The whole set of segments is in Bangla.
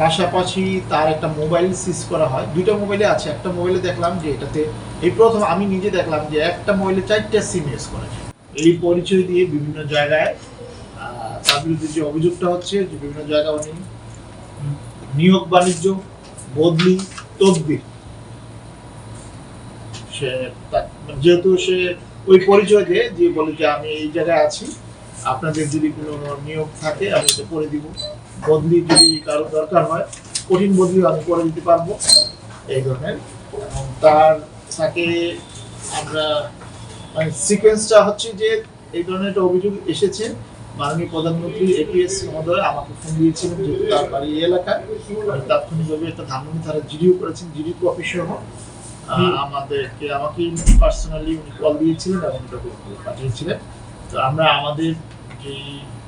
পাশাপাশি তার একটা মোবাইল সিজ করা হয়। দুইটা মোবাইলে আছে। একটা মোবাইলে দেখলাম যে এটাতে এই প্রথম আমি নিজে দেখলাম যে একটা মোবাইলে 4টা সিম ইউজ করা যায়। এই পরিচয় দিয়ে বিভিন্ন জায়গায় তার বিরুদ্ধে যে অভিযোগটা হচ্ছে যে বিভিন্ন জায়গায় উনি নিয়োগ বাণিজ্য, বদলি, তদবির, সে যেহেতু সে ওই পরিচয় দিয়ে যে বলে যে আমি এই জায়গায় আছি, আপনাদের যদি কোনো নিয়োগ থাকে আমি এটা করে দিব, বদলি যদি কারো দরকার হয়, কঠিন বদলি আমি করে দিতে পারবো, এই ধরনের। এবং তাকে আমরা মানে সিকোয়েন্সটা হচ্ছে যে এই ধরনের একটা অভিযোগ এসেছে। মাননীয় প্রধানমন্ত্রী এপিএস মহোদয় আমাকে ফোন দিয়েছিলেন, যেহেতু তার বাড়ি এই এলাকায়, তাৎক্ষণিকভাবে একটা ধানমন্ডি থানার জিডিও করেছেন, জিডি কপি সহ আমাকে পার্সোনালি উনি কল দিয়েছিলেন এবং এটা পাঠিয়েছিলেন। তো আমরা আমাদের যে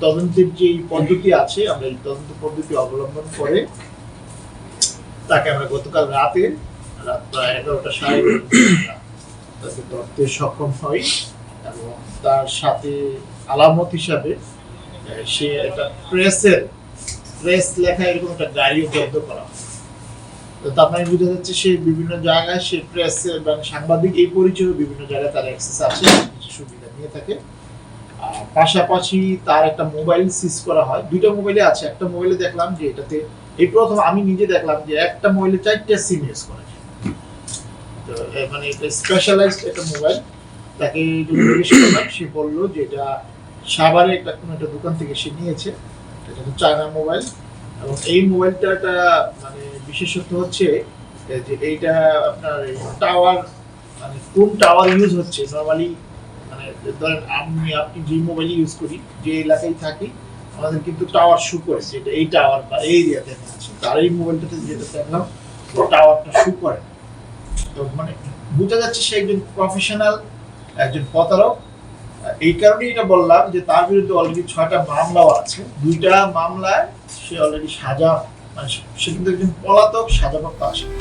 তদন্তের যে পদ্ধতি আছে, আমরা এই তদন্ত পদ্ধতি অবলম্বন করে তাকে আমরা গতকাল রাত প্রায় 11টা তাকে ধরতে সক্ষম হই এবং তার সাথে আলামত হিসাবে সে একটা প্রেস লেখা এরকম একটা গাড়িও জব্দ করা হয়। তো তার মানে বোঝা যাচ্ছে সে বিভিন্ন জায়গায় সে প্রেস এবং সাংবাদিক এই পরিচয়ে বিভিন্ন জায়গায় তার অ্যাক্সেস আছে, কিছু সুবিধা নিয়ে থাকে। আর পাশাপাশি তার একটা মোবাইল সিজ করা হয়। দুইটা মোবাইলে আছে। একটা মোবাইলে দেখলাম যে এটাতে এই প্রথম আমি নিজে দেখলাম যে একটা মোবাইলে 4টা সিম ইউজ করা যায়। তো মানে এটা স্পেশালাইজড একটা মোবাইল। তাকে জিজ্ঞেস করলাম, সে বললো যে এটা সাভারে কোনো একটা দোকান থেকে সে নিয়েছে, এটা তো চায়না মোবাইল। এবং এই মোবাইলটা মানে বিশেষত্ব হচ্ছে যে এইটা আপনার টাওয়ার, মানে কোন টাওয়ার ইউজ হচ্ছে নর্মালি, মানে ধরেন আপনি যে মোবাইল ইউজ করি, যে এলাকায় থাকি, আমাদের কিন্তু টাওয়ার শু করে যেটা এই টাওয়ার বা এই এরিয়াতে আছে। তার এই মোবাইলটাতে যেটা দেখলাম টাওয়ারটা শু করে। তো মানে বোঝা যাচ্ছে সে একজন প্রফেশনাল, একজন প্রতারক। এই কারণেই এটা বললাম যে তার বিরুদ্ধে অলরেডি 6টা মামলাও আছে। 2টা মামলায় সে অলরেডি সাজা, মানে সে কিন্তু একজন পলাতক সাজাপ্রাপ্ত আসামি।